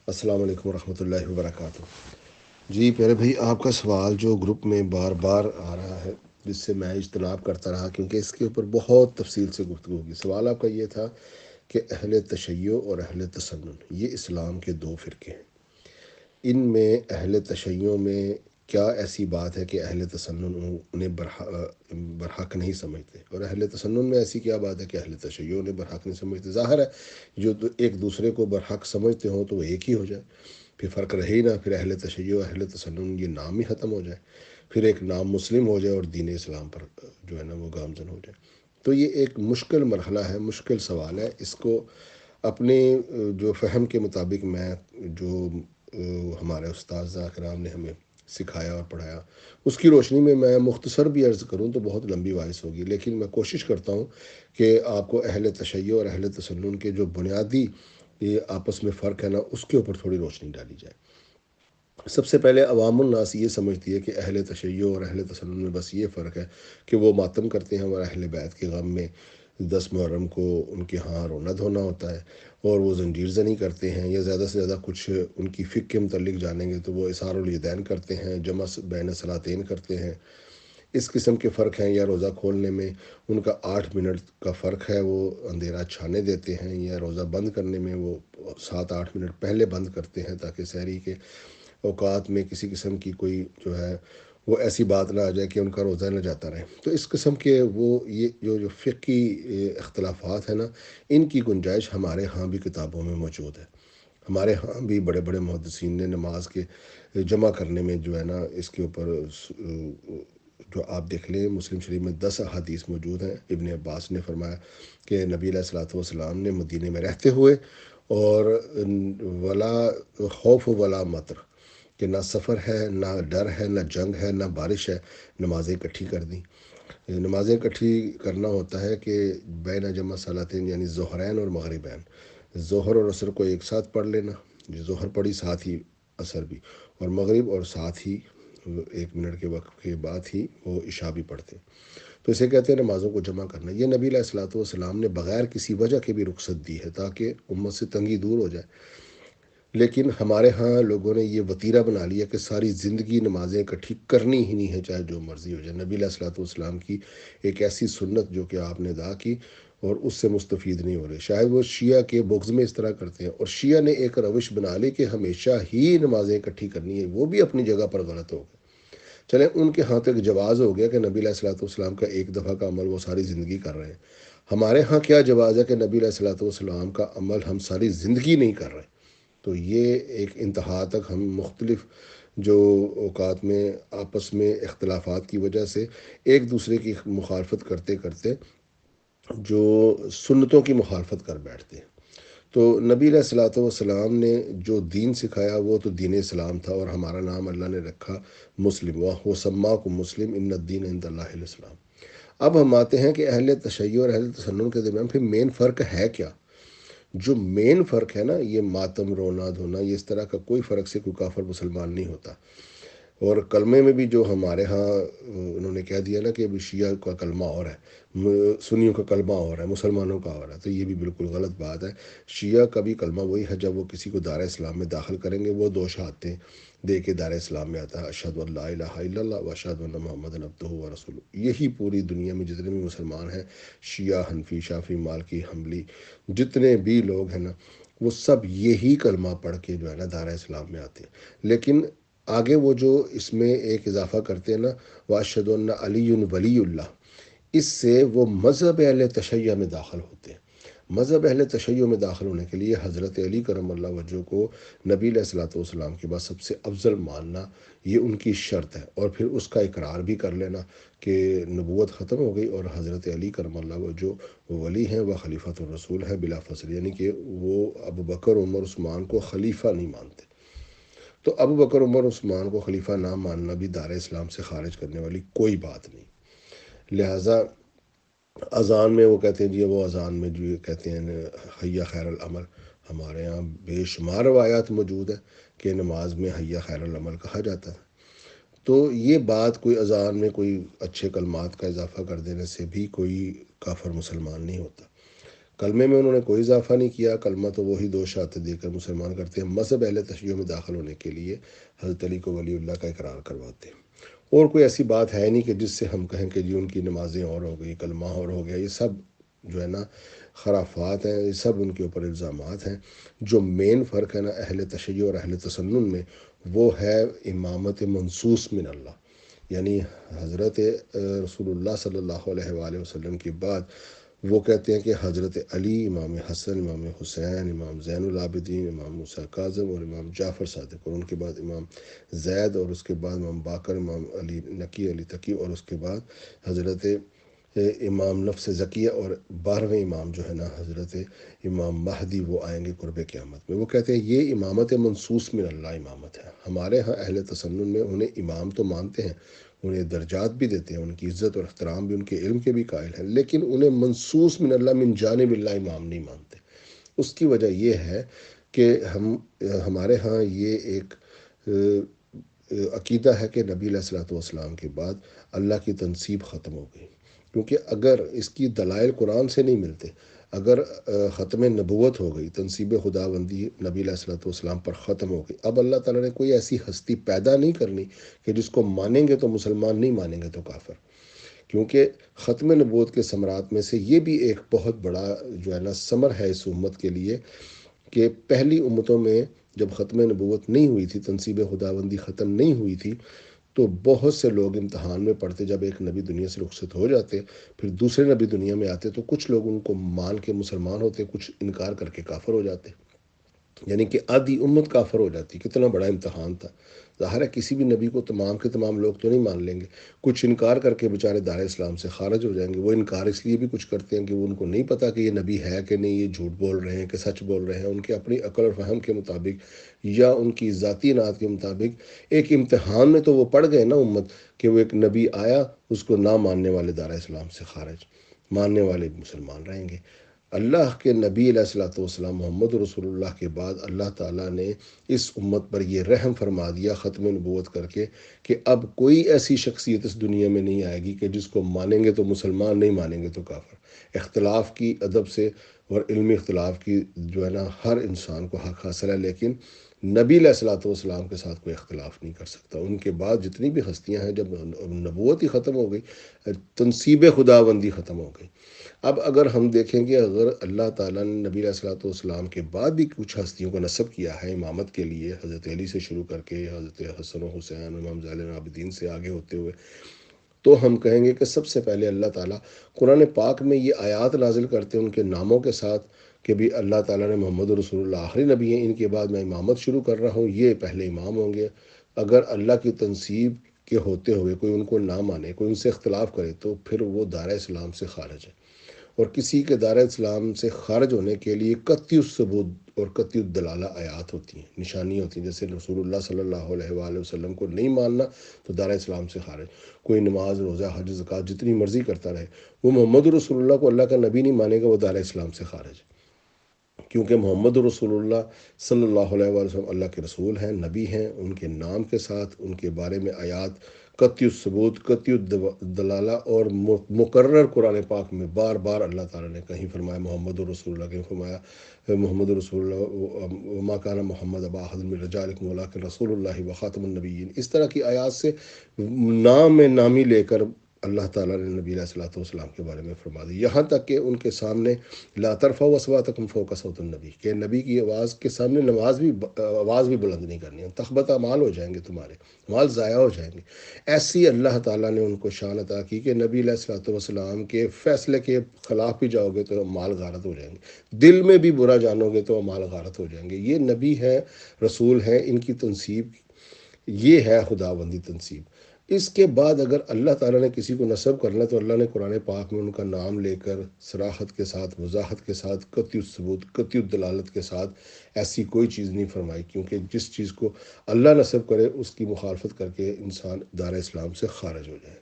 السلام علیکم ورحمۃ اللہ وبرکاتہ۔ جی پیارے بھائی، آپ کا سوال جو گروپ میں بار بار آ رہا ہے، جس سے میں اجتناب کرتا رہا کیونکہ اس کے اوپر بہت تفصیل سے گفتگو ہوگی۔ سوال آپ کا یہ تھا کہ اہل تشیع اور اہل تسنن یہ اسلام کے دو فرقے ہیں۔ ان میں اہل تشیع میں کیا ایسی بات ہے کہ اہل تسنن انہیں برحق نہیں سمجھتے، اور اہل تسنن میں ایسی کیا بات ہے کہ اہل تشیع انہیں برحق نہیں سمجھتے؟ ظاہر ہے جو ایک دوسرے کو برحق سمجھتے ہوں تو وہ ایک ہی ہو جائے، پھر فرق رہے ہی نہ، پھر اہل تشیع و اہل تسنن یہ نام ہی ختم ہو جائے، پھر ایک نام مسلم ہو جائے اور دین اسلام پر جو ہے نا وہ گامزن ہو جائے۔ تو یہ ایک مشکل مرحلہ ہے، مشکل سوال ہے۔ اس کو اپنے جو فہم کے مطابق میں جو ہمارے استاذ کرام نے ہمیں سکھایا اور پڑھایا، اس کی روشنی میں مختصر بھی عرض کروں تو بہت لمبی باعث ہوگی، لیکن میں کوشش کرتا ہوں کہ آپ کو اہل تشیع اور اہل تسنن کے جو بنیادی یہ آپس میں فرق ہے نا، اس کے اوپر تھوڑی روشنی ڈالی جائے۔ سب سے پہلے عوام الناس یہ سمجھتی ہے کہ اہل تشیع اور اہل تسنن میں بس یہ فرق ہے کہ وہ ماتم کرتے ہیں اور اہل بیت کے غم میں 10 محرم کو ان کے ہاں رونا دھونا ہوتا ہے، اور وہ زنجیر زنی کرتے ہیں، یا زیادہ سے زیادہ کچھ ان کی فقہ کے متعلق جانیں گے تو وہ اثار الیدین کرتے ہیں، جمع بین صلاتین کرتے ہیں۔ اس قسم کے فرق ہیں، یا روزہ کھولنے میں ان کا 8 منٹ کا فرق ہے، وہ اندھیرا چھانے دیتے ہیں، یا روزہ بند کرنے میں وہ 7-8 منٹ پہلے بند کرتے ہیں تاکہ سحری کے اوقات میں کسی قسم کی کوئی جو ہے وہ ایسی بات نہ آ جائے کہ ان کا روزہ نہ جاتا رہے۔ تو اس قسم کے وہ یہ جو فقی اختلافات ہیں نا، ان کی گنجائش ہمارے ہاں بھی کتابوں میں موجود ہے۔ ہمارے ہاں بھی بڑے بڑے محدثین نے نماز کے جمع کرنے میں جو ہے نا اس کے اوپر جو آپ دیکھ لیں، مسلم شریف میں 10 احادیث موجود ہیں۔ ابن عباس نے فرمایا کہ نبی علیہ الصلوۃ والسلام نے مدینے میں رہتے ہوئے اور ولا خوف ولا مطر، کہ نہ سفر ہے، نہ ڈر ہے، نہ جنگ ہے، نہ بارش ہے، نمازیں اکٹھی کر دیں۔ نمازیں اکٹھی کرنا ہوتا ہے کہ بین جمع صلاتین یعنی ظہرین اور مغربین، ظہر اور عصر کو ایک ساتھ پڑھ لینا، ظہر پڑھی ساتھ ہی عصر بھی، اور مغرب اور ساتھ ہی 1 منٹ کے وقت کے بعد ہی وہ عشاء بھی پڑھتے۔ تو اسے کہتے ہیں نمازوں کو جمع کرنا۔ یہ نبی علیہ الصلوۃ والسلام نے بغیر کسی وجہ کے بھی رخصت دی ہے تاکہ امت سے تنگی دور ہو جائے۔ لیکن ہمارے ہاں لوگوں نے یہ وتیرہ بنا لیا کہ ساری زندگی نمازیں اکٹھی کرنی ہی نہیں ہے، چاہے جو مرضی ہو جائے۔ نبی علیہ الصلوۃ والسلام کی ایک ایسی سنت جو کہ آپ نے ادا کی اور اس سے مستفید نہیں ہو رہے، شاید وہ شیعہ کے بغض میں اس طرح کرتے ہیں، اور شیعہ نے ایک روش بنا لی کہ ہمیشہ ہی نمازیں اکٹھی کرنی ہے، وہ بھی اپنی جگہ پر غلط ہو گئے۔ چلیں ان کے ہاں تو ایک جواز ہو گیا کہ نبی علیہ الصلوۃ والسلام کا ایک دفعہ کا عمل وہ ساری زندگی کر رہے ہیں۔ ہمارے ہاں کیا جواز ہے کہ نبی علیہ الصلوۃ والسلام کا عمل ہم ساری زندگی نہیں کر رہے؟ تو یہ ایک انتہا تک ہم مختلف جو اوقات میں آپس میں اختلافات کی وجہ سے ایک دوسرے کی مخالفت کرتے کرتے جو سنتوں کی مخالفت کر بیٹھتے ہیں۔ تو نبی علیہ الصلوۃ والسلام نے جو دین سکھایا وہ تو دین اسلام تھا، اور ہمارا نام اللہ نے رکھا مسلم، وہ سماکم مسلم ان الدین عند اللہ الاسلام۔ اب ہم آتے ہیں کہ اہل تشیع اور اہل تسنن کے درمیان پھر مین فرق ہے کیا؟ جو مین فرق ہے نا، یہ ماتم رونا دھونا، یہ اس طرح کا کوئی فرق سے کوئی کافر مسلمان نہیں ہوتا۔ اور کلمے میں بھی جو ہمارے ہاں انہوں نے کہہ دیا نا کہ ابھی شیعہ کا کلمہ اور ہے، سنیوں کا کلمہ اور ہے، مسلمانوں کا اور ہے، تو یہ بھی بالکل غلط بات ہے۔ شیعہ کا بھی کلمہ وہی ہے، جب وہ کسی کو دار اسلام میں داخل کریں گے وہ 2 شہادتیں دے کے دار اسلام میں آتا ہے، اشہد ان لا الہ الا اللہ و اشہد ان محمد عبدہ و رسولہ۔ یہی پوری دنیا میں جتنے بھی مسلمان ہیں، شیعہ، حنفی، شافعی، مالکی، حنبلی، جتنے بھی لوگ ہیں نا، وہ سب یہی کلمہ پڑھ کے جو ہے نا دار اسلام میں آتے ہیں۔ لیکن آگے وہ جو اس میں ایک اضافہ کرتے ہیں نا، واشہد ان علی ولی اللہ، اس سے وہ مذہب اہل تشیع میں داخل ہوتے ہیں۔ مذہب اہل تشیع میں داخل ہونے کے لیے حضرت علی کرم اللہ وجہ کو نبی علیہ الصلوۃ والسلام کے بعد سب سے افضل ماننا، یہ ان کی شرط ہے، اور پھر اس کا اقرار بھی کر لینا کہ نبوت ختم ہو گئی اور حضرت علی کرم اللہ وجہ ولی ہیں، وہ خلیفۃ الرسول ہے بلا فصل، یعنی کہ وہ ابو بکر، عمر، عثمان کو خلیفہ نہیں مانتے۔ تو ابو بکر، عمر، عثمان کو خلیفہ نہ ماننا بھی دار اسلام سے خارج کرنے والی کوئی بات نہیں۔ لہٰذا اذان میں وہ کہتے ہیں جی، وہ اذان میں جو یہ کہتے ہیں حیا خیر العمل، ہمارے یہاں بے شمار روایات موجود ہے کہ نماز میں حیا خیر العمل کہا جاتا ہے۔ تو یہ بات کوئی اذان میں کوئی اچھے کلمات کا اضافہ کر دینے سے بھی کوئی کافر مسلمان نہیں ہوتا۔ کلمے میں انہوں نے کوئی اضافہ نہیں کیا، کلمہ تو وہی دو شہادتیں دے کر مسلمان کرتے ہیں، مذہب اہل تشیع میں داخل ہونے کے لیے حضرت علی کو ولی اللہ کا اقرار کرواتے ہیں۔ اور کوئی ایسی بات ہے نہیں کہ جس سے ہم کہیں کہ جی ان کی نمازیں اور ہو گئی، کلمہ اور ہو گیا، یہ سب جو ہے نا خرافات ہیں، یہ سب ان کے اوپر الزامات ہیں۔ جو مین فرق ہے نا اہل تشیع اور اہل تسنن میں، وہ ہے امامت منصوص من اللہ، یعنی حضرت رسول اللہ صلی اللہ علیہ وآلہ وسلم کے بعد وہ کہتے ہیں کہ حضرت علی، امام حسن، امام حسین، امام زین العابدین، امام موسیٰ کاظم اور امام جعفر صادق، اور ان کے بعد امام زید، اور اس کے بعد امام باقر، امام علی نقی، علی تقی، اور اس کے بعد حضرت امام نفس زکیہ، اور 12ویں امام جو ہے نا حضرت امام مہدی، وہ آئیں گے قرب قیامت میں۔ وہ کہتے ہیں یہ امامت منصوص من اللہ امامت ہے۔ ہمارے ہاں اہل تسنن میں انہیں امام تو مانتے ہیں، انہیں درجات بھی دیتے ہیں، ان کی عزت اور احترام بھی، ان کے علم کے بھی قائل ہیں، لیکن انہیں منصوص من اللہ، من جانب اللہ امام نہیں مانتے۔ اس کی وجہ یہ ہے کہ ہمارے ہاں یہ ایک عقیدہ ہے کہ نبی علیہ الصلوۃ والسلام کے بعد اللہ کی تنصیب ختم ہو گئی، کیونکہ اگر اس کی دلائل قرآن سے نہیں ملتے، اگر ختم نبوت ہو گئی، تنصیب خداوندی نبی علیہ الصلوۃ والسلام پر ختم ہو گئی، اب اللہ تعالیٰ نے کوئی ایسی ہستی پیدا نہیں کرنی کہ جس کو مانیں گے تو مسلمان، نہیں مانیں گے تو کافر۔ کیونکہ ختم نبوت کے ثمرات میں سے یہ بھی ایک بہت بڑا جو ہے نا ثمر ہے اس امت کے لیے، کہ پہلی امتوں میں جب ختم نبوت نہیں ہوئی تھی، تنصیب خداوندی ختم نہیں ہوئی تھی، تو بہت سے لوگ امتحان میں پڑھتے، جب ایک نبی دنیا سے رخصت ہو جاتے، پھر دوسرے نبی دنیا میں آتے، تو کچھ لوگ ان کو مان کے مسلمان ہوتے، کچھ انکار کر کے کافر ہو جاتے، یعنی کہ آدھی امت کافر ہو جاتی۔ کتنا بڑا امتحان تھا۔ ظاہر ہے کسی بھی نبی کو تمام کے تمام لوگ تو نہیں مان لیں گے، کچھ انکار کر کے بیچارے دار اسلام سے خارج ہو جائیں گے۔ وہ انکار اس لیے بھی کچھ کرتے ہیں کہ وہ ان کو نہیں پتہ کہ یہ نبی ہے کہ نہیں، یہ جھوٹ بول رہے ہیں کہ سچ بول رہے ہیں، ان کے اپنی عقل اور فہم کے مطابق یا ان کی ذاتی عناد کے مطابق ایک امتحان میں تو وہ پڑ گئے نا امت، کہ وہ ایک نبی آیا، اس کو نہ ماننے والے دار اسلام سے خارج، ماننے والے مسلمان رہیں گے۔ اللہ کے نبی علیہ الصلوۃ والسلام محمد رسول اللہ کے بعد اللہ تعالیٰ نے اس امت پر یہ رحم فرما دیا ختم نبوت کر کے، کہ اب کوئی ایسی شخصیت اس دنیا میں نہیں آئے گی کہ جس کو مانیں گے تو مسلمان، نہیں مانیں گے تو کافر۔ اختلاف کی ادب سے اور علمی اختلاف کی جو ہے نا ہر انسان کو حق حاصل ہے، لیکن نبی علیہ الصلوۃ والسلام کے ساتھ کوئی اختلاف نہیں کر سکتا۔ ان کے بعد جتنی بھی ہستیاں ہیں، جب نبوت ہی ختم ہو گئی، تنصیب خداوندی ختم ہو گئی۔ اب اگر ہم دیکھیں گے، اگر اللہ تعالیٰ نے نبی علیہ الصلوۃ والسلام کے بعد بھی کچھ ہستیوں کو نصب کیا ہے امامت کے لیے، حضرت علی سے شروع کر کے حضرت حسن و حسین، امام زین العابدین سے آگے ہوتے ہوئے، تو ہم کہیں گے کہ سب سے پہلے اللہ تعالیٰ قرآن پاک میں یہ آیات نازل کرتے ہیں ان کے ناموں کے ساتھ، کہ بھی اللہ تعالیٰ نے محمد رسول اللہ آخری نبی ہیں، ان کے بعد میں امامت شروع کر رہا ہوں، یہ پہلے امام ہوں گے۔ اگر اللہ کی تنصیب کے ہوتے ہوئے کوئی ان کو نہ مانے، کوئی ان سے اختلاف کرے، تو پھر وہ دائرہ اسلام سے خارج ہے۔ اور کسی کے دائرہ اسلام سے خارج ہونے کے لیے قطعی الثبوت اور قطعی الدلالہ آیات ہوتی ہیں، نشانی ہوتی ہیں۔ جیسے رسول اللہ صلی اللہ علیہ وآلہ وسلم کو نہیں ماننا تو دائرہ اسلام سے خارج۔ کوئی نماز، روزہ، حج، زکوٰۃ جتنی مرضی کرتا رہے، وہ محمد رسول اللہ کو اللہ کا نبی نہیں مانے گا، وہ دائرہ اسلام سے خارج ہے۔ کیونکہ محمد رسول اللہ صلی اللہ علیہ وسلم اللہ کے رسول ہیں، نبی ہیں، ان کے نام کے ساتھ ان کے بارے میں آیات قطعی الثبوت، قطعی الدلالہ اور مقرر قرآن پاک میں بار بار اللہ تعالیٰ نے کہیں فرمایا محمد رسول اللہ، کہیں فرمایا محمد رسول اللہ وما کان محمد ابا احد من رجالکم ولکن رسول اللہ وخاتم النبیین، اس طرح کی آیات سے نام میں نامی لے کر اللہ تعالیٰ نے نبی علیہ الصلوۃ والسلام کے بارے میں فرما دی، یہاں تک کہ ان کے سامنے لا ترفعوا اصواتکم فوق صوت النبی، کہ نبی کی آواز کے سامنے آواز بھی بلند نہیں کرنی ہے، تخبط اعمال ہو جائیں گے، تمہارے اعمال ضائع ہو جائیں گے۔ ایسی اللہ تعالیٰ نے ان کو شان عطا کی کہ نبی علیہ الصلوۃ والسلام کے فیصلے کے خلاف بھی جاؤ گے تو اعمال غارت ہو جائیں گے، دل میں بھی برا جانو گے تو اعمال غارت ہو جائیں گے۔ یہ نبی ہے، رسول ہیں، ان کی تنصیب یہ ہے خداوندی تنصیب۔ اس کے بعد اگر اللہ تعالیٰ نے کسی کو نصب کرنا تو اللہ نے قرآن پاک میں ان کا نام لے کر صراحت کے ساتھ، وضاحت کے ساتھ، قطعی الثبوت، قطعی الدلالت کے ساتھ ایسی کوئی چیز نہیں فرمائی، کیونکہ جس چیز کو اللہ نصب کرے اس کی مخالفت کر کے انسان دار اسلام سے خارج ہو جائے۔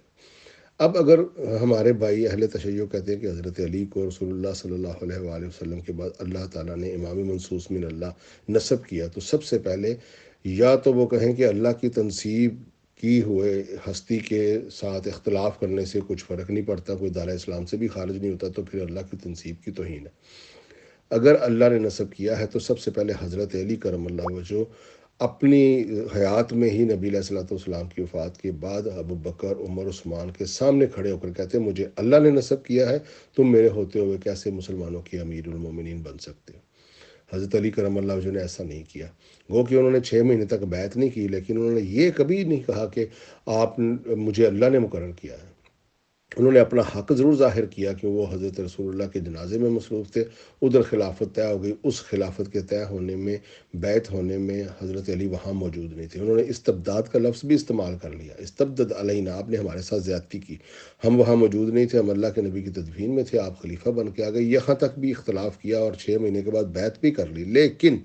اب اگر ہمارے بھائی اہل تشیع کہتے ہیں کہ حضرت علی کو رسول اللہ صلی اللہ علیہ وآلہ وسلم کے بعد اللہ تعالیٰ نے امام منصوص من اللہ نصب کیا، تو سب سے پہلے یا تو وہ کہیں کہ اللہ کی تنصیب کی ہوئے ہستی کے ساتھ اختلاف کرنے سے کچھ فرق نہیں پڑتا، کوئی دار اسلام سے بھی خارج نہیں ہوتا، تو پھر اللہ کی تنصیب کی توہین ہے۔ اگر اللہ نے نصب کیا ہے تو سب سے پہلے حضرت علی کرم اللہ وجہ اپنی حیات میں ہی نبی علیہ الصلوۃ والسلام کی وفات کے بعد ابو بکر، عمر، عثمان کے سامنے کھڑے ہو کر کہتے ہیں مجھے اللہ نے نصب کیا ہے، تم میرے ہوتے ہوئے کیسے مسلمانوں کی امیر المومنین بن سکتے ہو؟ حضرت علی کرم اللہ وجہ نے ایسا نہیں کیا۔ گو کہ انہوں نے 6 مہینے تک بیعت نہیں کی، لیکن انہوں نے یہ کبھی نہیں کہا کہ آپ مجھے اللہ نے مقرر کیا ہے۔ انہوں نے اپنا حق ضرور ظاہر کیا کہ وہ حضرت رسول اللہ کے جنازے میں مصروف تھے، ادھر خلافت طے ہو گئی، اس خلافت کے طے ہونے میں، بیعت ہونے میں حضرت علی وہاں موجود نہیں تھے۔ انہوں نے استبداد کا لفظ بھی استعمال کر لیا، استبدد علینا، آپ نے ہمارے ساتھ زیادتی کی، ہم وہاں موجود نہیں تھے، ہم اللہ کے نبی کی تدفین میں تھے، آپ خلیفہ بن کے آ گئے، یہاں تک بھی اختلاف کیا اور 6 مہینے کے بعد بیعت بھی کر لی۔ لیکن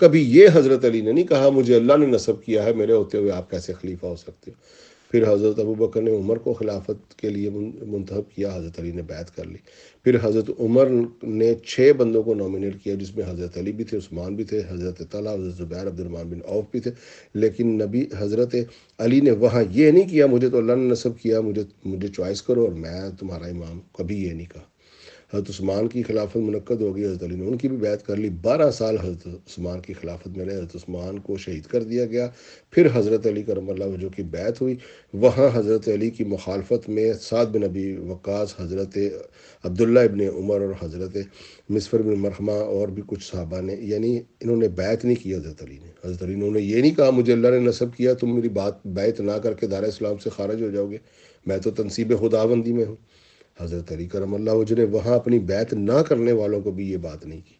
کبھی یہ حضرت علی نے نہیں کہا مجھے اللہ نے نصب کیا ہے، میرے ہوتے ہوئے آپ کیسے خلیفہ ہو سکتے ہو۔ پھر حضرت ابو بکر نے عمر کو خلافت کے لیے منتخب کیا، حضرت علی نے بیعت کر لی۔ پھر حضرت عمر نے 6 بندوں کو نامینیٹ کیا، جس میں حضرت علی بھی تھے، عثمان بھی تھے، حضرت طلحہ، حضرت زبیر، عبد الرحمن بن عوف بھی تھے۔ لیکن نبی حضرت علی نے وہاں یہ نہیں کیا مجھے تو اللہ نے نصب کیا، مجھے چوائس کرو اور میں تمہارا امام، کبھی یہ نہیں کہا۔ حضرت عثمان کی خلافت منعقد ہو گئی، حضرت علی نے ان کی بھی بیعت کر لی، 12 سال حضرت عثمان کی خلافت میں رہے، حضرت عثمان کو شہید کر دیا گیا۔ پھر حضرت علی کرم اللہ وجہ کی بیعت ہوئی، وہاں حضرت علی کی مخالفت میں سعد بن ابی وقاص، حضرت عبداللہ ابن عمر اور حضرت مسفر بن مرحمہ اور بھی کچھ صحابہ نے، یعنی انہوں نے بیعت نہیں کی حضرت علی نے۔ حضرت علی نے یہ نہیں کہا مجھے اللہ نے نصب کیا، تم میری بیعت نہ کر کے دار اسلام سے خارج ہو جاؤ گے، میں تو تنصیب خداوندی میں ہوں۔ حضرت علی کرم اللہ وجہ نے وہاں اپنی بیعت نہ کرنے والوں کو بھی یہ بات نہیں کی۔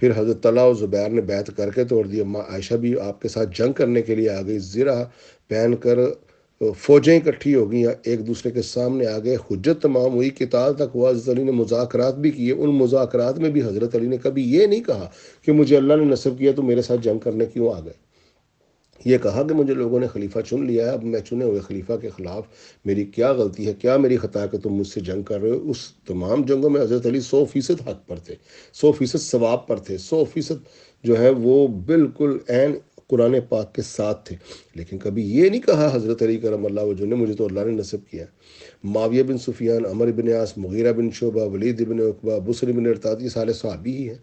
پھر حضرت طلحہ اور زبیر نے بیعت کر کے توڑ دی، اماں عائشہ بھی آپ کے ساتھ جنگ کرنے کے لیے آ گئی، زرہ پہن کر فوجیں اکٹھی ہو گئیں، ایک دوسرے کے سامنے آ گئے، حجت تمام ہوئی، قتال تک ہوا، حضرت علی نے مذاکرات بھی کیے۔ ان مذاکرات میں بھی حضرت علی نے کبھی یہ نہیں کہا کہ مجھے اللہ نے نصب کیا تو میرے ساتھ جنگ کرنے کیوں آ گئے۔ یہ کہا کہ مجھے لوگوں نے خلیفہ چن لیا ہے، اب میں چنے ہوئے خلیفہ کے خلاف میری کیا غلطی ہے، کیا میری خطا ہے کہ تم مجھ سے جنگ کر رہے ہو۔ اس تمام جنگوں میں حضرت علی 100% حق پر تھے، 100% ثواب پر تھے، 100% جو ہے وہ بالکل عین قرآن پاک کے ساتھ تھے۔ لیکن کبھی یہ نہیں کہا حضرت علی کرم اللہ وجہ نے مجھے تو اللہ نے نصب کیا۔ معاویہ بن سفیان، عمر بن عاص، مغیرہ بن شعبہ، ولید بن عقبہ، بصر بن ارتاد، یہ سارے صحابی ہی ہیں،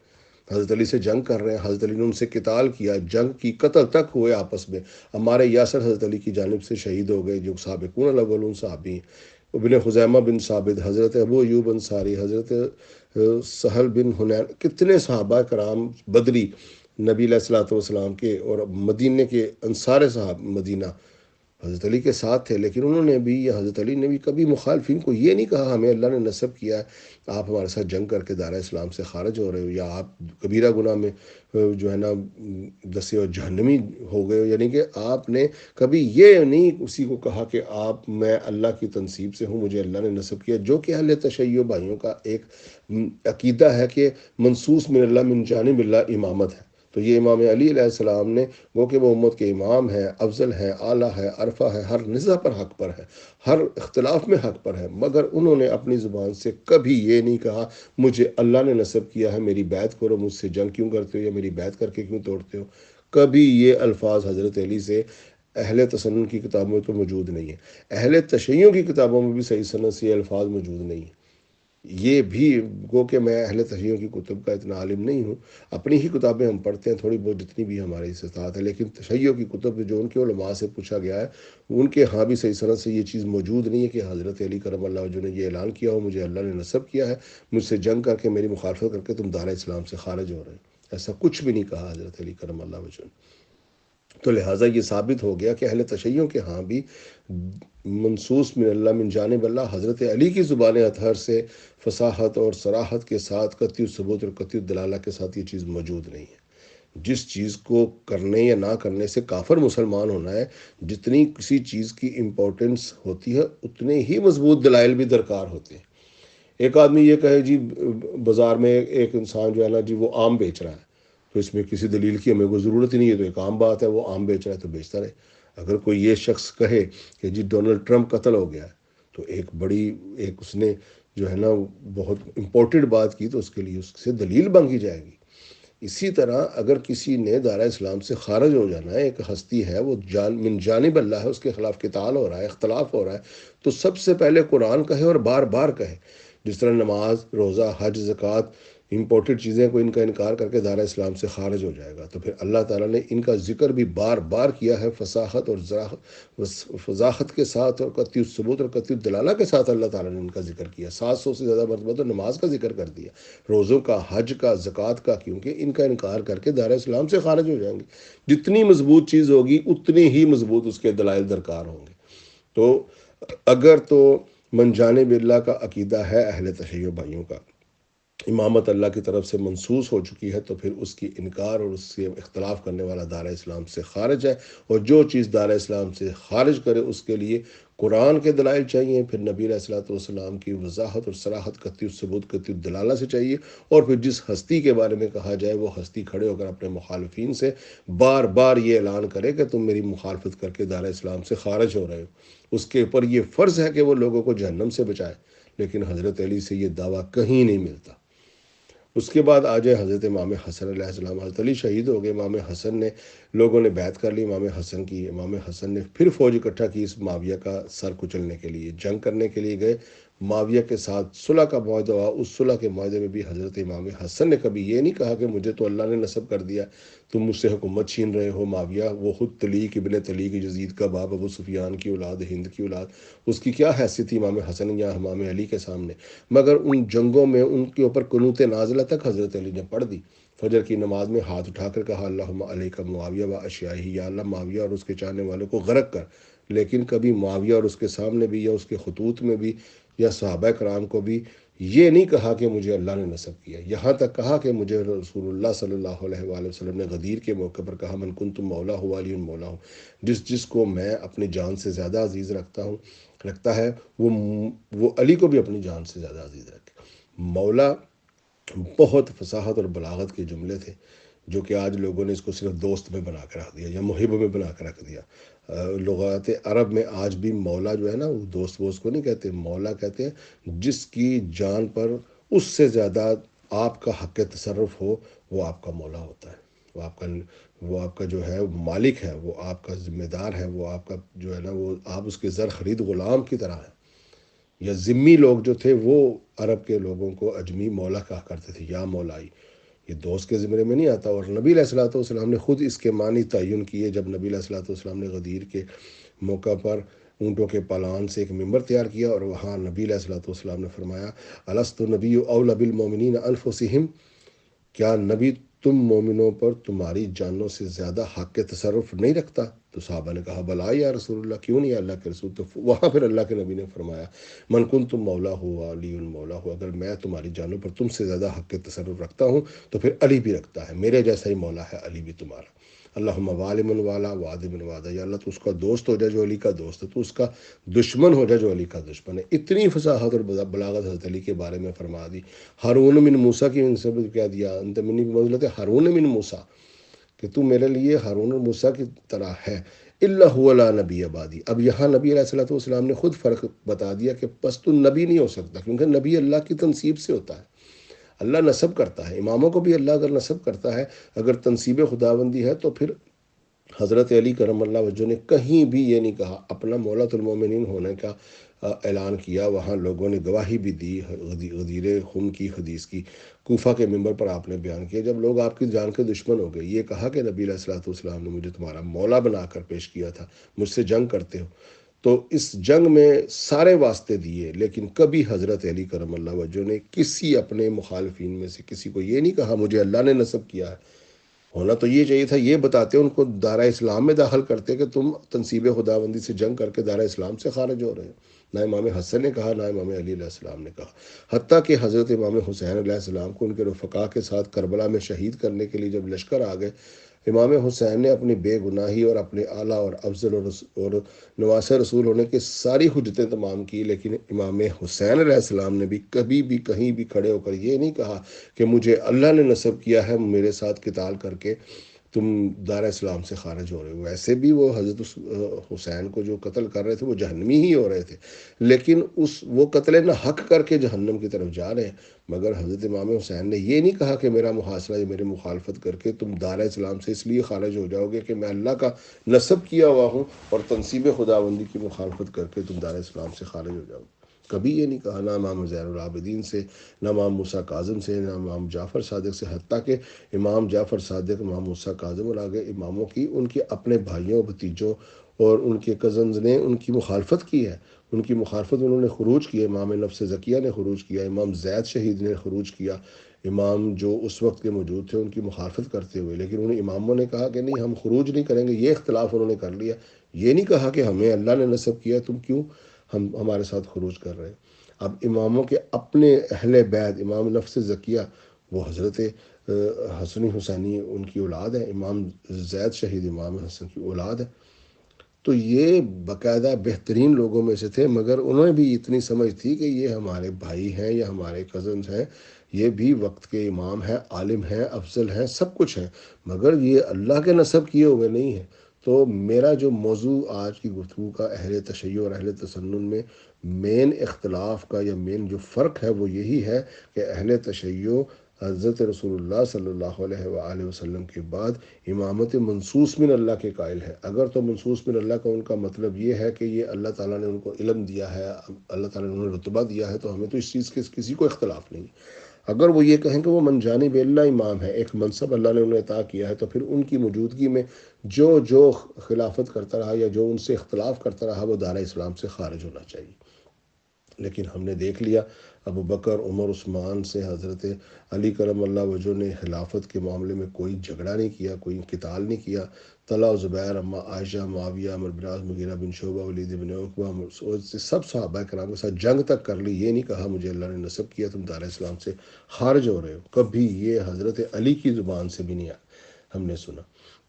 حضرت علی سے جنگ کر رہے ہیں، حضرت علی نے ان سے قتال کیا، جنگ کی، قتل تک ہوئے آپس میں۔ ہمارے یاسر حضرت علی کی جانب سے شہید ہو گئے، جو سابقون الاولون صحابی ہیں، ابن خزیمہ بن ثابت، حضرت ابو ایوب انصاری، حضرت سہل بن حنین، کتنے صحابہ کرام بدری نبی علیہ الصلوۃ والسلام کے اور مدینے کے انصار صحاب مدینہ حضرت علی کے ساتھ تھے۔ لیکن انہوں نے بھی، یا حضرت علی نے بھی، کبھی مخالفین کو یہ نہیں کہا ہمیں اللہ نے نصب کیا ہے، آپ ہمارے ساتھ جنگ کر کے دائرہ اسلام سے خارج ہو رہے ہو، یا آپ کبیرہ گناہ میں جو ہے نا دسے اور جہنمی ہو گئے ہو۔ یعنی کہ آپ نے کبھی یہ نہیں اسی کو کہا کہ آپ، میں اللہ کی تنصیب سے ہوں، مجھے اللہ نے نصب کیا، جو کہ اہل تشیع بھائیوں کا ایک عقیدہ ہے کہ منصوص من اللہ من جانب اللہ امامت ہے۔ تو یہ امام علی علیہ السلام نے، وہ کہ وہ امت کے امام ہیں، افضل ہیں، اعلیٰ ہے، عرفہ ہے، ہر نزا پر حق پر ہے، ہر اختلاف میں حق پر ہے، مگر انہوں نے اپنی زبان سے کبھی یہ نہیں کہا مجھے اللہ نے نصب کیا ہے، میری بیعت کرو، مجھ سے جنگ کیوں کرتے ہو، یا میری بیعت کر کے کیوں توڑتے ہو۔ کبھی یہ الفاظ حضرت علی سے اہل تسنن کی کتابوں میں تو موجود نہیں ہے، اہل تشیع کی کتابوں میں بھی صحیح سند سے یہ الفاظ موجود نہیں ہیں۔ یہ بھی گو کہ میں اہل تشیع کی کتب کا اتنا عالم نہیں ہوں، اپنی ہی کتابیں ہم پڑھتے ہیں تھوڑی بہت جتنی بھی ہماری استطاعت ہے، لیکن تشیع کی کتب جو ان کے علماء سے پوچھا گیا ہے، ان کے ہاں بھی صحیح سند سے یہ چیز موجود نہیں ہے کہ حضرت علی کرم اللہ وجہ نے یہ اعلان کیا ہو مجھے اللہ نے نصب کیا ہے، مجھ سے جنگ کر کے، میری مخالفت کر کے تم دار اسلام سے خارج ہو رہے ہیں، ایسا کچھ بھی نہیں کہا حضرت علی کرم اللہ وجہ نے۔ تو لہٰذا یہ ثابت ہو گیا کہ اہل تشیع کے ہاں بھی منصوص من اللہ من جانب اللہ، حضرت علی کی زبان اطہر سے فصاحت اور صراحت کے ساتھ، قطعی ثبوت اور قطعی دلالہ کے ساتھ یہ چیز موجود نہیں ہے۔ جس چیز کو کرنے یا نہ کرنے سے کافر مسلمان ہونا ہے، جتنی کسی چیز کی امپورٹنس ہوتی ہے اتنے ہی مضبوط دلائل بھی درکار ہوتے ہیں۔ ایک آدمی یہ کہے جی بازار میں ایک انسان جو ہے نا جی وہ آم بیچ رہا ہے، تو اس میں کسی دلیل کی ہمیں کوئی ضرورت ہی نہیں ہے، تو ایک عام بات ہے، وہ آم بیچ رہا ہے تو بیچتا رہے۔ اگر کوئی یہ شخص کہے کہ جی ڈونلڈ ٹرمپ قتل ہو گیا ہے، تو ایک اس نے جو ہے نا بہت امپورٹنٹ بات کی، تو اس کے لیے اس سے دلیل مانگی جائے گی۔ اسی طرح اگر کسی نے دائرہ اسلام سے خارج ہو جانا ہے، ایک ہستی ہے وہ من جانب اللہ ہے، اس کے خلاف قتال ہو رہا ہے، اختلاف ہو رہا ہے، تو سب سے پہلے قرآن کہے اور بار بار کہے. جس طرح نماز، روزہ، حج، زکوٰۃ، امپورٹڈ چیزیں کو ان کا انکار کر کے دائرہ اسلام سے خارج ہو جائے گا، تو پھر اللہ تعالیٰ نے ان کا ذکر بھی بار بار کیا ہے، فصاحت اور فضاحت کے ساتھ، اور قطعی ثبوت اور قطعی دلالہ کے ساتھ اللہ تعالیٰ نے ان کا ذکر کیا. 700 سے زیادہ مرتبہ تو نماز کا ذکر کر دیا، روزوں کا، حج کا، زکوٰۃ کا، کیونکہ ان کا انکار کر کے دائرہ اسلام سے خارج ہو جائیں گے. جتنی مضبوط چیز ہوگی اتنی ہی مضبوط اس کے دلائل درکار ہوں گے. تو اگر تو من جانب اللہ کا عقیدہ ہے اہل تشیع بھائیوں کا، امامت اللہ کی طرف سے منسوس ہو چکی ہے، تو پھر اس کی انکار اور اس سے اختلاف کرنے والا دائرہ اسلام سے خارج ہے. اور جو چیز دائرہ اسلام سے خارج کرے اس کے لیے قرآن کے دلائل چاہیے، پھر نبی علیہ الصلوۃ والسلام کی وضاحت اور صراحت، قطعی ثبوت، قطعی دلالہ سے چاہیے. اور پھر جس ہستی کے بارے میں کہا جائے وہ ہستی کھڑے ہو کر اپنے مخالفین سے بار بار یہ اعلان کرے کہ تم میری مخالفت کر کے دائرہ اسلام سے خارج ہو رہے ہو. اس کے اوپر یہ فرض ہے کہ وہ لوگوں کو جہنم سے بچائے، لیکن حضرت علی سے یہ دعویٰ کہیں نہیں ملتا. اس کے بعد آ جائے حضرت امام حسن علیہ السلام. حضرت علی شہید ہو گئے، امام حسن نے، لوگوں نے بیعت کر لی امام حسن کی. امام حسن نے پھر فوج اکٹھا کی اس معاویہ کا سر کچلنے کے لیے، جنگ کرنے کے لیے گئے. معاویہ کے ساتھ صلح کا معاہدہ ہوا. اس صلح کے معاہدے میں بھی حضرت امام حسن نے کبھی یہ نہیں کہا کہ مجھے تو اللہ نے نصب کر دیا، تم مجھ سے حکومت چھین رہے ہو. معاویہ وہ خود طلیق ابن طلیق، یزید کا باپ، ابو سفیان کی اولاد، ہند کی اولاد، اس کی کیا حیثیت تھی امام حسن یا امام علی کے سامنے؟ مگر ان جنگوں میں ان کے اوپر قنوت نازلہ تک حضرت علی نے پڑھ دی. فجر کی نماز میں ہاتھ اٹھا کر کہا اللہم علیک معاویہ و اشیاہی، یا اللہ معاویہ اور اس کے چاہنے والوں کو غرق کر. لیکن کبھی معاویہ اور اس کے سامنے بھی، یا اس کے خطوط میں بھی، یا صحابہ کرام کو بھی یہ نہیں کہا کہ مجھے اللہ نے نصب کیا. یہاں تک کہا کہ مجھے رسول اللہ صلی اللہ علیہ وآلہ وسلم نے غدیر کے موقع پر کہا من کنتم مولا ہو علی مولا ہوں، جس کو میں اپنی جان سے زیادہ عزیز رکھتا ہے وہ علی کو بھی اپنی جان سے زیادہ عزیز رکھے. مولا بہت فصاحت اور بلاغت کے جملے تھے، جو کہ آج لوگوں نے اس کو صرف دوست میں بنا کے رکھ دیا یا محب میں بنا کے رکھ دیا. لغات عرب میں آج بھی مولا جو ہے نا، وہ دوست کو نہیں کہتے، مولا کہتے ہیں جس کی جان پر اس سے زیادہ آپ کا حق تصرف ہو، وہ آپ کا مولا ہوتا ہے. وہ آپ کا جو ہے مالک ہے، وہ آپ کا ذمہ دار ہے، وہ آپ کا جو ہے نا، وہ آپ اس کے زر خرید غلام کی طرح ہے. یا ذمی لوگ جو تھے وہ عرب کے لوگوں کو اجمی مولا کہا کرتے تھے، یا مولائی. یہ دوست کے زمرے میں نہیں آتا. اور نبی علیہ الصلوۃ والسلام نے خود اس کے معنی تعین کیے جب نبی علیہ الصلوۃ والسلام نے غدیر کے موقع پر اونٹوں کے پالان سے ایک ممبر تیار کیا، اور وہاں نبی علیہ الصلوۃ والسلام نے فرمایا الست نبی اولی بالمؤمنین انفسہم، کیا نبی تم مومنوں پر تمہاری جانوں سے زیادہ حق کے تصرف نہیں رکھتا؟ تو صحابہ نے کہا بلا یا رسول اللہ، کیوں نہیں اللہ کے رسول. تو وہاں پھر اللہ کے نبی نے فرمایا من کنتم مولا ہو علی مولا ہو، اگر میں تمہاری جانوں پر تم سے زیادہ حق کے تصرف رکھتا ہوں تو پھر علی بھی رکھتا ہے، میرے جیسا ہی مولا ہے علی بھی تمہارا. اللہم والی من والا وعد من وعدہ، یا اللہ تو اس کا دوست ہو جائے جو علی کا دوست ہے، تو اس کا دشمن ہو جائے جو علی کا دشمن ہے. اتنی فصاحت اور بلاغت حضرت علی کے بارے میں فرما دی. ہارون من موسیٰ کی ان سے کیا دیا، انت منی بمنزلۃ ہارون من موسیٰ، کہ تو میرے لیے ہارون اور موسیٰ کی طرح ہے. اللہ لا نبی بعدی. اب یہاں نبی علیہ الصلوۃ والسلام نے خود فرق بتا دیا کہ پس تو نبی نہیں ہو سکتا، کیونکہ نبی اللہ کی تنصیب سے ہوتا ہے، اللہ نسب کرتا ہے. اماموں کو بھی اللہ اگر نسب کرتا ہے، اگر تنصیب خداوندی ہے، تو پھر حضرت علی کرم اللہ وجہ نے کہیں بھی یہ نہیں کہا. اپنا مولا المومنین ہونے کا اعلان کیا، وہاں لوگوں نے گواہی بھی دی غدیر خم کی حدیث کی. کوفہ کے ممبر پر آپ نے بیان کیا جب لوگ آپ کی جان کے دشمن ہو گئے، یہ کہا کہ نبی علیہ الصلوۃ والسلام نے مجھے تمہارا مولا بنا کر پیش کیا تھا، مجھ سے جنگ کرتے ہو. تو اس جنگ میں سارے واسطے دیے، لیکن کبھی حضرت علی کرم اللہ وجہ نے کسی اپنے مخالفین میں سے کسی کو یہ نہیں کہا مجھے اللہ نے نصب کیا ہے. ہونا تو یہ چاہیے تھا، یہ بتاتے ان کو دائرہ اسلام میں داخل کرتے کہ تم تنصیب خداوندی سے جنگ کر کے دائرہ اسلام سے خارج ہو رہے ہیں. نہ امام حسن نے کہا، نہ امام علی علیہ السلام نے کہا. حتیٰ کہ حضرت امام حسین علیہ السلام کو ان کے رفقا کے ساتھ کربلا میں شہید کرنے کے لیے جب لشکر آ گئے، امام حسین نے اپنی بے گناہی اور اپنے اعلیٰ اور افضل اور نواس رسول ہونے کی ساری حجتیں تمام کی، لیکن امام حسین علیہ السلام نے بھی کبھی بھی کہیں بھی کھڑے ہو کر یہ نہیں کہا کہ مجھے اللہ نے نصب کیا ہے میرے ساتھ قتال کر کے تم دار اسلام سے خارج ہو رہے ہو۔ ویسے بھی وہ حضرت حسین کو جو قتل کر رہے تھے وہ جہنمی ہی ہو رہے تھے، لیکن وہ قتل نہ حق کر کے جہنم کی طرف جا رہے ہیں۔ مگر حضرت امام حسین نے یہ نہیں کہا کہ میرا محاصرہ یا میری مخالفت کر کے تم دار اسلام سے اس لیے خارج ہو جاؤ گے کہ میں اللہ کا نسب کیا ہوا ہوں اور تنصیب خداوندی کی مخالفت کر کے تم دار اسلام سے خارج ہو جاؤ گے۔ کبھی یہ نہیں کہا، نہ امام زین العابدین سے، نہ امام موسیٰ کاظم سے، نہ امام جعفر صادق سے، حتیٰ کہ امام جعفر صادق، امام موسیٰ کاظم اور آگے اماموں کی، ان کے اپنے بھائیوں، بھتیجوں اور ان کے کزنز نے ان کی مخالفت کی ہے۔ ان کی مخالفت انہوں نے خروج کیا، امام نفس زکیہ نے خروج کیا، امام زید شہید نے خروج کیا، امام جو اس وقت کے موجود تھے ان کی مخالفت کرتے ہوئے، لیکن ان اماموں نے کہا کہ نہیں، ہم خروج نہیں کریں گے۔ یہ اختلاف انہوں نے کر لیا، یہ نہیں کہا کہ ہمیں اللہ نے نسب کیا، تم کیوں ہمارے ساتھ خروج کر رہے ہیں۔ اب اماموں کے اپنے اہل بیت، امام نفس زکیہ وہ حضرت حسنی حسینی ان کی اولاد ہے، امام زید شہید امام حسن کی اولاد ہے۔ تو یہ باقاعدہ بہترین لوگوں میں سے تھے، مگر انہوں نے بھی اتنی سمجھ تھی کہ یہ ہمارے بھائی ہیں یا ہمارے کزنز ہیں، یہ بھی وقت کے امام ہیں، عالم ہیں، افضل ہیں، سب کچھ ہیں، مگر یہ اللہ کے نسب کیے ہوئے نہیں ہیں۔ تو میرا جو موضوع آج کی گفتگو کا اہل تشیع اور اہل تسنن میں مین اختلاف کا یا مین جو فرق ہے وہ یہی ہے کہ اہل تشیع حضرت رسول اللہ صلی اللہ علیہ وآلہ وسلم کے بعد امامت منصوص من اللہ کے قائل ہے۔ اگر تو منصوص من اللہ کا ان کا مطلب یہ ہے کہ یہ اللہ تعالیٰ نے ان کو علم دیا ہے، اللہ تعالیٰ نے انہیں رتبہ دیا ہے، تو ہمیں تو اس چیز کے کسی کو اختلاف نہیں۔ اگر وہ یہ کہیں کہ وہ من جانب اللہ امام ہے، ایک منصب اللہ نے انہیں عطا کیا ہے، تو پھر ان کی موجودگی میں جو خلافت کرتا رہا یا جو ان سے اختلاف کرتا رہا وہ دار اسلام سے خارج ہونا چاہیے۔ لیکن ہم نے دیکھ لیا ابو بکر، عمر، عثمان سے حضرت علی کرم اللہ وجہ نے خلافت کے معاملے میں کوئی جھگڑا نہیں کیا، کوئی قتال نہیں کیا۔ طلحہ، زبیر، اما عائشہ، معاویہ، عمرو بن العاص، مغیرہ بن شعبہ، ولید بن عقبہ، مسعود سے سب صحابہ کرام کے ساتھ جنگ تک کر لی۔ یہ نہیں کہا مجھے اللہ نے نسب کیا، تم دار اسلام سے خارج ہو رہے ہو۔ کبھی یہ حضرت علی کی زبان سے بھی نہیں ہم نے سنا۔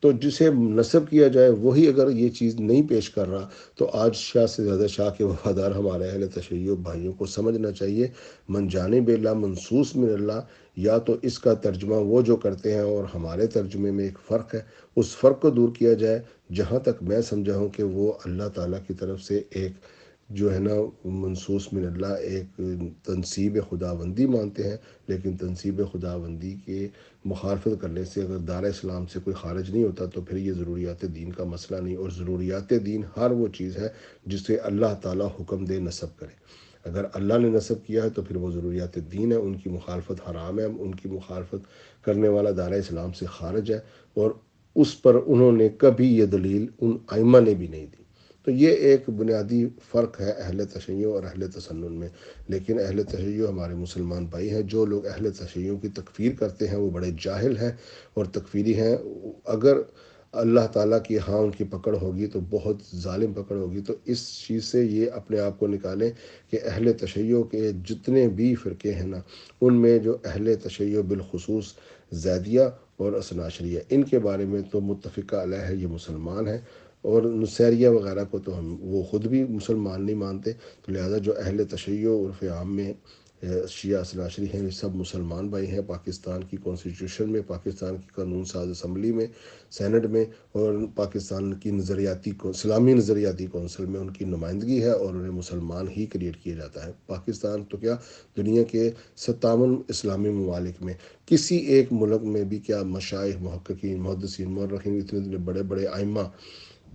تو جسے نسب کیا جائے وہی اگر یہ چیز نہیں پیش کر رہا، تو آج شاہ سے زیادہ شاہ کے وفادار ہمارے اہل تشیع بھائیوں کو سمجھنا چاہیے من جانب اللہ منصوص من اللہ، یا تو اس کا ترجمہ وہ جو کرتے ہیں اور ہمارے ترجمے میں ایک فرق ہے، اس فرق کو دور کیا جائے۔ جہاں تک میں سمجھا ہوں کہ وہ اللہ تعالیٰ کی طرف سے ایک جو ہے نا منصوص من اللہ ایک تنصیب خداوندی مانتے ہیں، لیکن تنصیب خداوندی کے مخالفت کرنے سے اگر دار اسلام سے کوئی خارج نہیں ہوتا تو پھر یہ ضروریات دین کا مسئلہ نہیں، اور ضروریات دین ہر وہ چیز ہے جسے اللہ تعالیٰ حکم دے نسب کرے۔ اگر اللہ نے نسب کیا ہے تو پھر وہ ضروریات دین ہے، ان کی مخالفت حرام ہے، ان کی مخالفت کرنے والا دار اسلام سے خارج ہے، اور اس پر انہوں نے کبھی یہ دلیل ان ائمہ نے بھی نہیں دی۔ تو یہ ایک بنیادی فرق ہے اہل تشیع اور اہل تسنن میں۔ لیکن اہل تشیع ہمارے مسلمان بھائی ہیں، جو لوگ اہل تشیع کی تکفیر کرتے ہیں وہ بڑے جاہل ہیں اور تکفیری ہیں۔ اگر اللہ تعالیٰ کی ہاں ان کی پکڑ ہوگی تو بہت ظالم پکڑ ہوگی۔ تو اس چیز سے یہ اپنے آپ کو نکالیں کہ اہل تشیع کے جتنے بھی فرقے ہیں نا، ان میں جو اہل تشیع بالخصوص زیدیہ اور اثنا عشریہ، ان کے بارے میں تو متفقہ علیہ ہے، یہ مسلمان ہیں، اور نصیریہ وغیرہ کو تو وہ خود بھی مسلمان نہیں مانتے۔ تو لہذا جو اہل تشیع عرف عام میں شیعہ اثنا عشری ہیں، یہ سب مسلمان بھائی ہیں۔ پاکستان کی کانسٹیٹیوشن میں، پاکستان کی قانون ساز اسمبلی میں، سینٹ میں، اور پاکستان کی اسلامی نظریاتی کونسل میں ان کی نمائندگی ہے، اور انہیں مسلمان ہی کریٹ کیا جاتا ہے۔ پاکستان تو کیا، دنیا کے 57 اسلامی ممالک میں کسی ایک ملک میں بھی کیا مشائخ، محققین، محدثین، مورخین، اتنے بڑے بڑے ائمہ،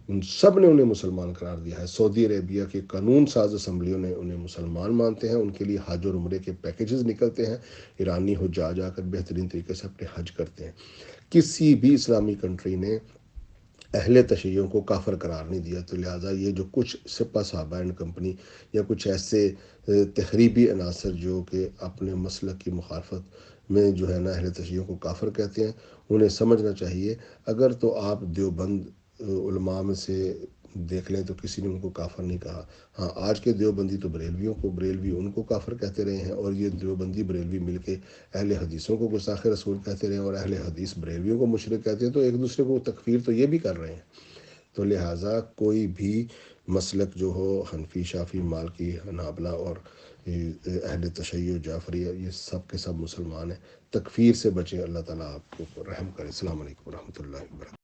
ان سب نے انہیں مسلمان قرار دیا ہے۔ سعودی عربیہ کے قانون ساز اسمبلیوں نے انہیں مسلمان مانتے ہیں، ان کے لیے حج اور عمرے کے پیکیجز نکلتے ہیں، ایرانی حجاج آ کر بہترین طریقے سے اپنے حج کرتے ہیں۔ کسی بھی اسلامی کنٹری نے اہل تشیع کو کافر قرار نہیں دیا۔ تو لہٰذا یہ جو کچھ سپہ صحابہ اینڈ کمپنی یا کچھ ایسے تخریبی عناصر جو کہ اپنے مسلک کی مخالفت میں جو ہے نا اہل تشیع کو کافر کہتے ہیں، انہیں سمجھنا چاہیے۔ اگر تو آپ دیوبند علماء میں سے دیکھ لیں تو کسی نے ان کو کافر نہیں کہا۔ ہاں، آج کے دیوبندی تو بریلوی ان کو کافر کہتے رہے ہیں، اور یہ دیوبندی بریلوی مل کے اہل حدیثوں کو گستاخ رسول کہتے رہے ہیں، اور اہل حدیث بریلویوں کو مشرک کہتے ہیں، تو ایک دوسرے کو تکفیر تو یہ بھی کر رہے ہیں۔ تو لہٰذا کوئی بھی مسلک جو ہو، حنفی، شافعی، مالکی، حنابلہ اور اہل تشیع جعفریہ یہ سب کے سب مسلمان ہیں، تکفیر سے بچیں، اللہ تعالیٰ آپ کو رحم کرے۔ السلام علیکم ورحمۃ اللہ وبرکاتہ۔